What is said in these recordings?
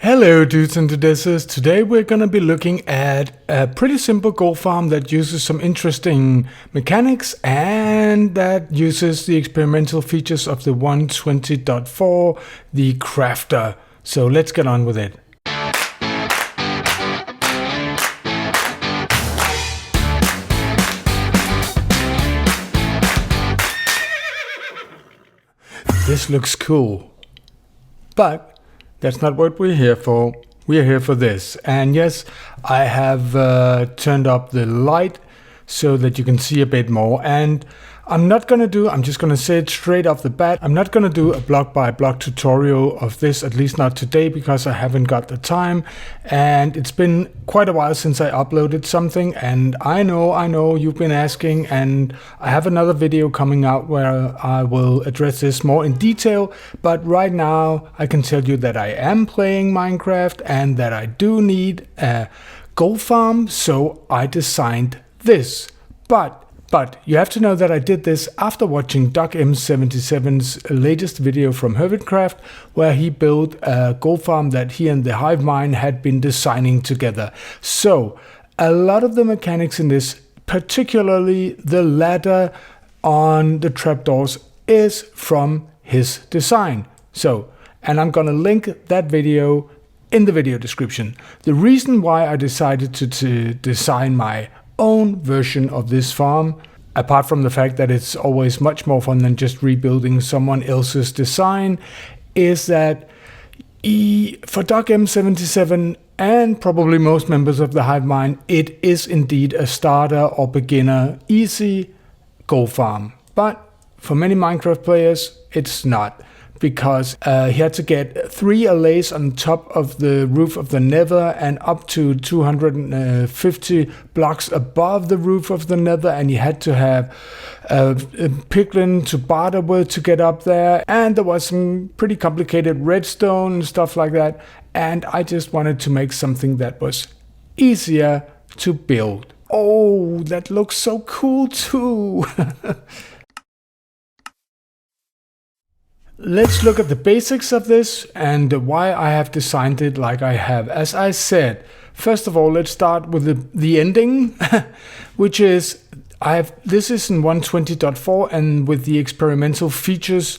Hello dudes and dudeses. Today we're gonna be looking at a pretty simple gold farm that uses some interesting mechanics and that uses the experimental features of the 120.4, the crafter. So let's get on with it. This looks cool, but that's not what we're here for. We're here for this. And yes, I have turned up the light so that you can see a bit more. And I'm just gonna say it straight off the bat, I'm not gonna do a block by block tutorial of this, at least not today, because I haven't got the time. And it's been quite a while since I uploaded something, and I know you've been asking, and I have another video coming out where I will address this more in detail. But right now I can tell you that I am playing Minecraft and that I do need a gold farm, so I designed this. But you have to know that I did this after watching DocM77's latest video from Hermitcraft, where he built a gold farm that he and the Hive Mind had been designing together. So a lot of the mechanics in this, particularly the ladder on the trapdoors, is from his design. And I'm gonna link that video in the video description. The reason why I decided to design my own version of this farm, apart from the fact that it's always much more fun than just rebuilding someone else's design, is that for DocM77 and probably most members of the Hive Mind, it is indeed a starter or beginner easy gold farm. But for many Minecraft players, it's not, because he had to get 3 allays on top of the roof of the nether and up to 250 blocks above the roof of the nether, and he had to have a piglin to barter with to get up there, and there was some pretty complicated redstone and stuff like that, and I just wanted to make something that was easier to build. Oh, that looks so cool too! Let's look at the basics of this and why I have designed it like I have. As I said, first of all, let's start with the ending, which is this is in 120.4 and with the experimental features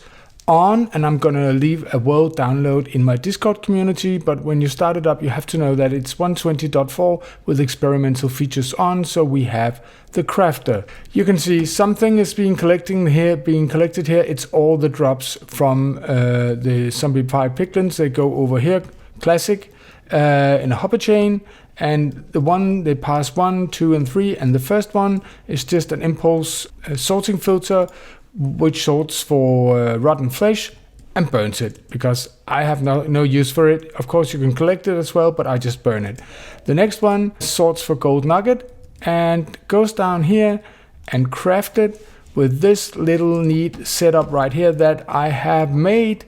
on, and I'm gonna leave a world download in my Discord community. But when you start it up, you have to know that it's 120.4 with experimental features on. So we have the crafter. You can see something is being collected here. It's all the drops from the zombie pie piglins. They go over here, classic, in a hopper chain. And they pass 1, 2, and 3. And the first one is just an impulse sorting filter, which sorts for rotten flesh and burns it, because I have no use for it. Of course you can collect it as well, but I just burn it. The next one sorts for gold nugget and goes down here and craft it with this little neat setup right here that I have made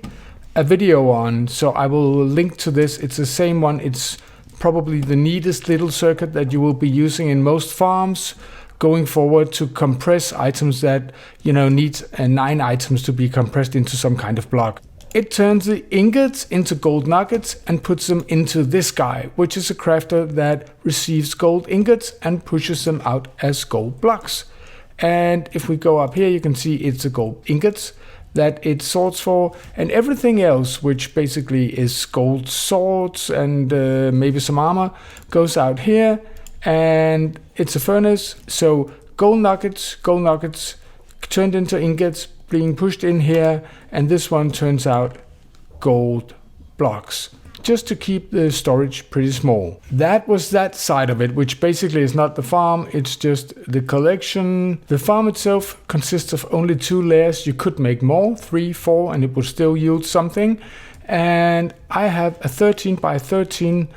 a video on. So I will link to this. It's the same one. It's probably the neatest little circuit that you will be using in most farms going forward to compress items that, need 9 items to be compressed into some kind of block. It turns the ingots into gold nuggets and puts them into this guy, which is a crafter that receives gold ingots and pushes them out as gold blocks. And if we go up here, you can see it's the gold ingots that it sorts for, and everything else, which basically is gold swords and maybe some armor, goes out here. And it's a furnace, so gold nuggets turned into ingots being pushed in here, and this one turns out gold blocks, just to keep the storage pretty small. That was that side of it, which basically is not the farm, it's just the collection. The farm itself consists of only 2 layers. You could make more, 3, 4, and it would still yield something. And I have a 13 by 13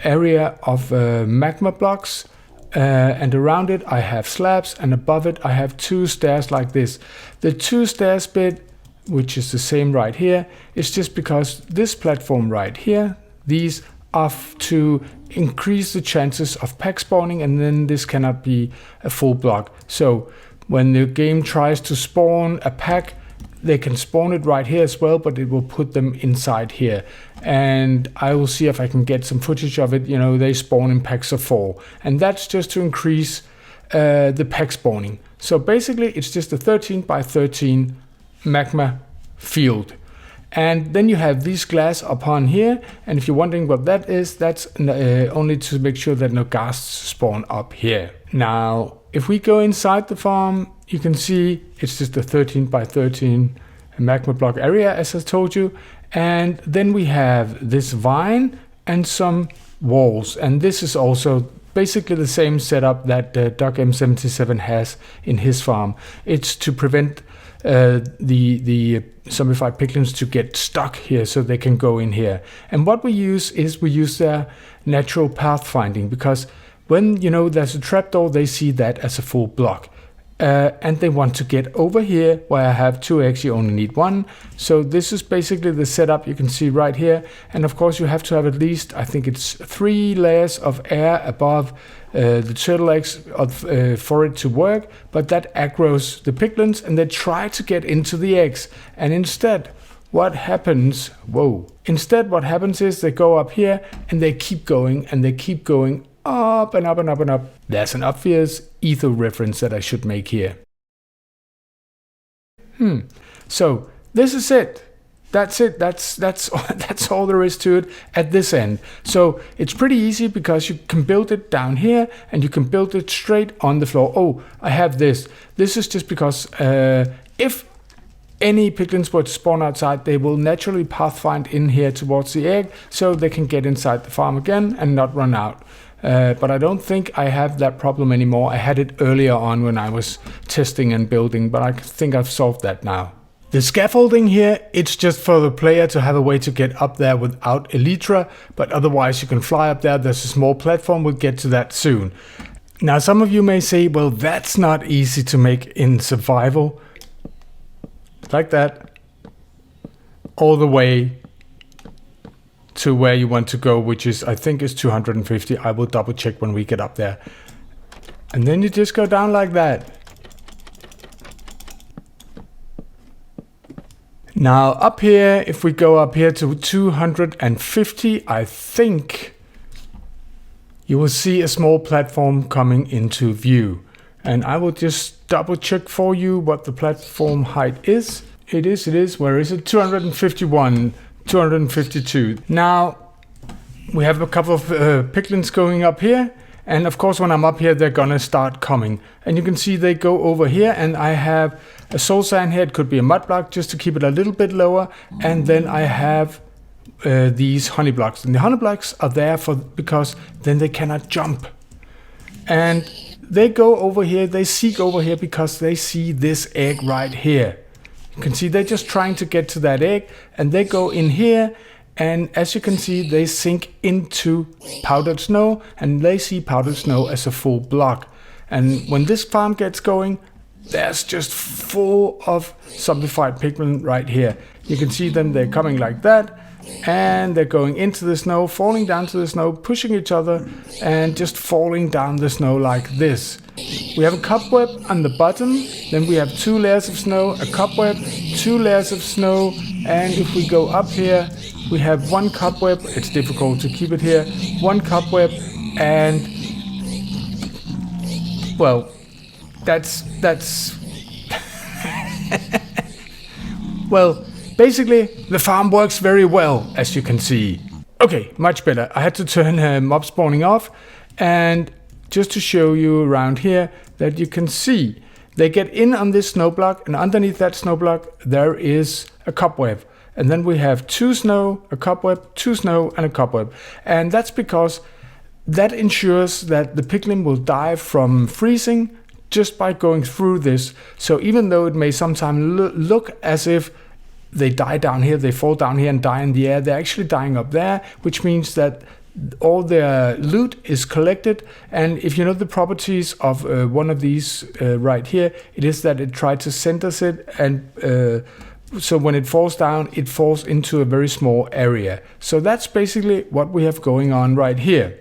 area of magma blocks, and around it I have slabs, and above it I have 2 stairs like this. The 2 stairs bit, which is the same right here, is just because this platform right here, these are to increase the chances of pack spawning, and then this cannot be a full block. So when the game tries to spawn a pack, they can spawn it right here as well, but it will put them inside here. And I will see if I can get some footage of it. You know, they spawn in packs of 4, and that's just to increase the pack spawning. So basically it's just a 13 by 13 magma field. And then you have these glass upon here, and if you're wondering what that is, that's only to make sure that no ghasts spawn up here. Now, if we go inside the farm, you can see it's just a 13 by 13 magma block area, as I told you. And then we have this vine and some walls, and this is also basically the same setup that Doc M77 has in his farm. It's to prevent the zombified piglins to get stuck here, so they can go in here. And what we use is we use their natural pathfinding, because when, you know, there's a trapdoor, they see that as a full block. And they want to get over here where I have 2 eggs, you only need 1. So this is basically the setup you can see right here. And of course you have to have at least, I think it's 3 layers of air above the turtle eggs for it to work. But that aggroes the piglins, and they try to get into the eggs. And instead, what happens, instead what happens is they go up here and they keep going, and they keep going up and up and up and up. There's an obvious ether reference that I should make here. So this is it. That's it. That's all there is to it at this end. So it's pretty easy, because you can build it down here and you can build it straight on the floor. Oh, I have this. This is just because if any piglins were to spawn outside, they will naturally pathfind in here towards the egg, so they can get inside the farm again and not run out. But I don't think I have that problem anymore. I had it earlier on when I was testing and building, but I think I've solved that now. The scaffolding here, it's just for the player to have a way to get up there without elytra, but otherwise you can fly up there. There's a small platform, we'll get to that soon. Now some of you may say, well, that's not easy to make in survival. Like that. All the way to where you want to go, which is, I think is 250. I will double check when we get up there. And then you just go down like that. Now up here, if we go up here to 250, I think you will see a small platform coming into view. And I will just double check for you what the platform height is. It is, where is it? 251. 252. Now we have a couple of piglins going up here, and of course when I'm up here they're gonna start coming, and you can see they go over here, and I have a soul sand here. It could be a mud block just to keep it a little bit lower, and then I have these honey blocks, and the honey blocks are there because then they cannot jump, and they go over here, they seek over here because they see this egg right here. You can see they're just trying to get to that egg, and they go in here, and as you can see they sink into powdered snow, and they see powdered snow as a full block. And when this farm gets going, there's just full of zombified pigmen right here. You can see them, they're coming like that, and they're going into the snow, falling down to the snow, pushing each other, and just falling down the snow like this. We have a cobweb on the bottom, then we have 2 layers of snow, a cobweb, 2 layers of snow, and if we go up here, we have 1 cobweb. It's difficult to keep it here. 1 cobweb, and well, that's well, basically the farm works very well, as you can see. Okay, much better. I had to turn mob spawning off, and just to show you around here that you can see they get in on this snow block, and underneath that snow block there is a cobweb, and then we have 2 snow, a cobweb, 2 snow, and a cobweb. And that's because that ensures that the piglin will die from freezing just by going through this. So even though it may sometimes look as if they die down here, they fall down here and die in the air, they're actually dying up there, which means that all their loot is collected. And if you know the properties of one of these right here, it is that it tries to center it, and so when it falls down, it falls into a very small area. So that's basically what we have going on right here.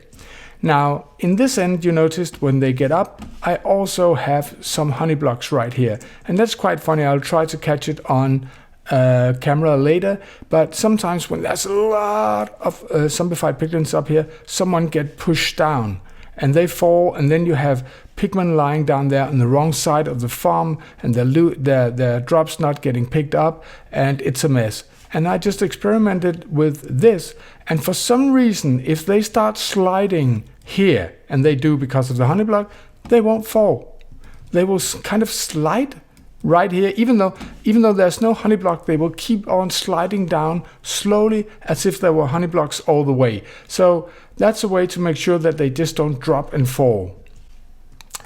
Now, in this end, you noticed when they get up, I also have some honey blocks right here. And that's quite funny. I'll try to catch it on camera later. But sometimes when there's a lot of zombified piglins up here, someone get pushed down and they fall. And then you have pigmen lying down there on the wrong side of the farm and their drops not getting picked up. And it's a mess. And I just experimented with this, and for some reason, if they start sliding here, and they do because of the honey block, they won't fall. They will kind of slide right here, even though there's no honey block, they will keep on sliding down slowly as if there were honey blocks all the way. So that's a way to make sure that they just don't drop and fall.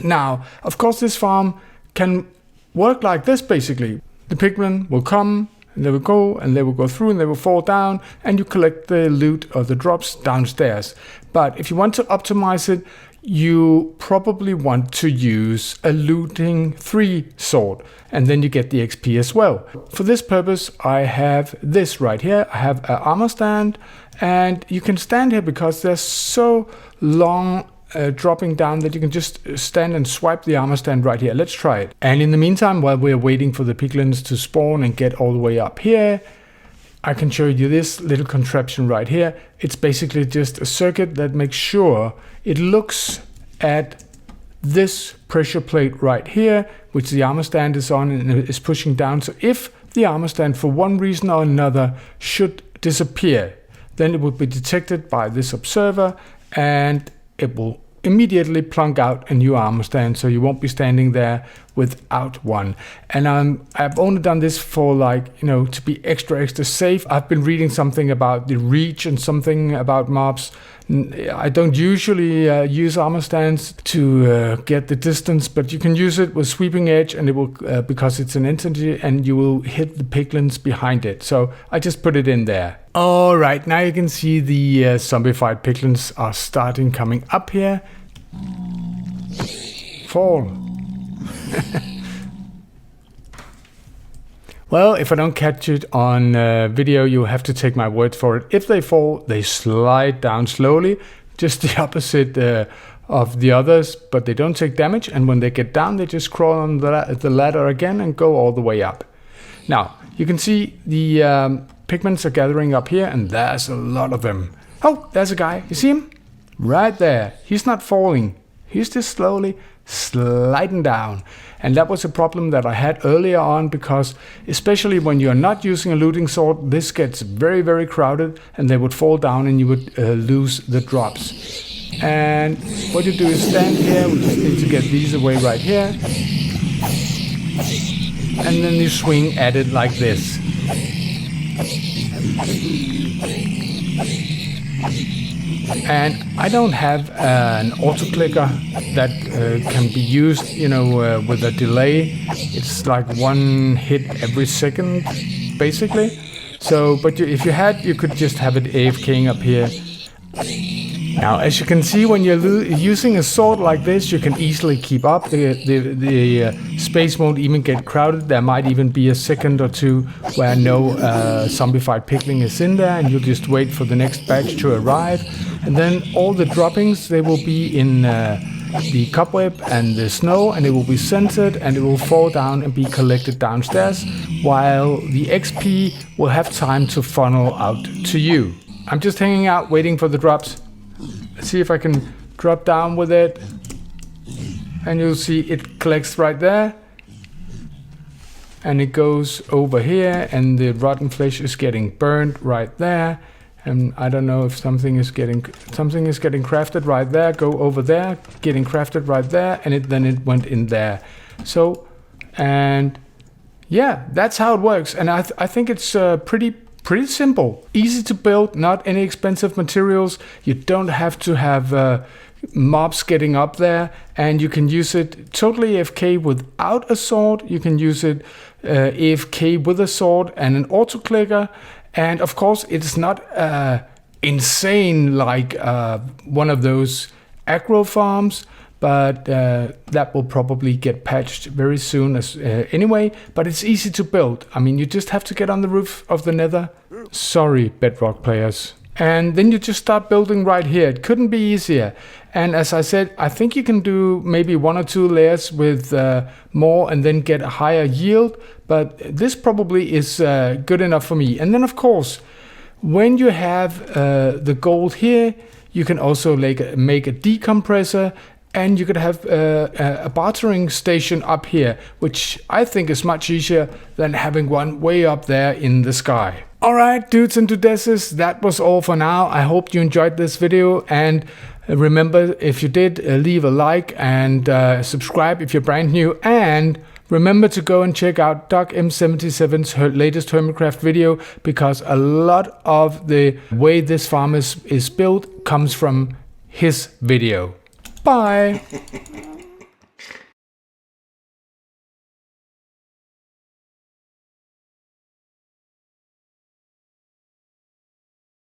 Now, of course, this farm can work like this basically. The pigmen will come, and they will go, and they will go through, and they will fall down, and you collect the loot or the drops downstairs. But if you want to optimize it, you probably want to use a looting 3 sword, and then you get the XP as well. For this purpose, I have this right here. I have an armor stand, and you can stand here because they're so long dropping down that you can just stand and swipe the armor stand right here. Let's try it. And in the meantime, while we're waiting for the piglins to spawn and get all the way up here, I can show you this little contraption right here. It's basically just a circuit that makes sure it looks at this pressure plate right here, which the armor stand is on and is pushing down. So if the armor stand for one reason or another should disappear, then it will be detected by this observer and it will immediately plunk out a new armor stand, so you won't be standing there without one. And I've only done this for to be extra safe. I've been reading something about the reach and something about mobs. I don't usually use armor stands to get the distance, but you can use it with sweeping edge, and it will because it's an entity, and you will hit the piglins behind it. So I just put it in there. All right, now you can see the zombified piglins are starting coming up here. Fall. Well, if I don't catch it on video, you'll have to take my word for it. If they fall, they slide down slowly, just the opposite of the others, but they don't take damage. And when they get down, they just crawl on the ladder again and go all the way up. Now, you can see the pigments are gathering up here, and there's a lot of them. Oh, there's a guy. You see him? Right there. He's not falling. He's just slowly sliding down. And that was a problem that I had earlier on, because especially when you're not using a looting sword, this gets very, very crowded and they would fall down and you would lose the drops. And what you do is stand here. We just need to get these away right here. And then you swing at it like this. And I don't have an auto clicker that can be used, with a delay. It's like one hit every second, basically. So, but if you had, you could just have it AFKing up here. Now, as you can see, when you're using a sword like this, you can easily keep up. The space won't even get crowded. There might even be a second or two where no zombified pigling is in there, and you'll just wait for the next batch to arrive. And then all the droppings, they will be in the cobweb and the snow, and it will be centered, and it will fall down and be collected downstairs, while the XP will have time to funnel out to you. I'm just hanging out, waiting for the drops. Let's see if I can drop down with it. And you'll see it collects right there. And it goes over here, and the rotten flesh is getting burned right there. And I don't know if something is getting crafted right there. Go over there, getting crafted right there, and then it went in there. So, and yeah, that's how it works. And I think it's pretty simple, easy to build, not any expensive materials. You don't have to have mobs getting up there, and you can use it totally AFK without a sword. You can use it AFK with a sword and an auto clicker. And of course, it's not insane like one of those aggro farms, but that will probably get patched very soon anyway. But it's easy to build. I mean, you just have to get on the roof of the Nether. Sorry, Bedrock players. and then you just start building right here. It couldn't be easier. And as I said, I think you can do maybe 1 or 2 layers with more and then get a higher yield, but this probably is good enough for me. And then of course, when you have the gold here, you can also make a decompressor, and you could have a bartering station up here, which I think is much easier than having one way up there in the sky. Alright, dudes and dudesses, that was all for now. I hope you enjoyed this video, and remember, if you did, leave a like and subscribe if you're brand new, and remember to go and check out Doc M77's latest Hermitcraft video, because a lot of the way this farm is built comes from his video. Bye!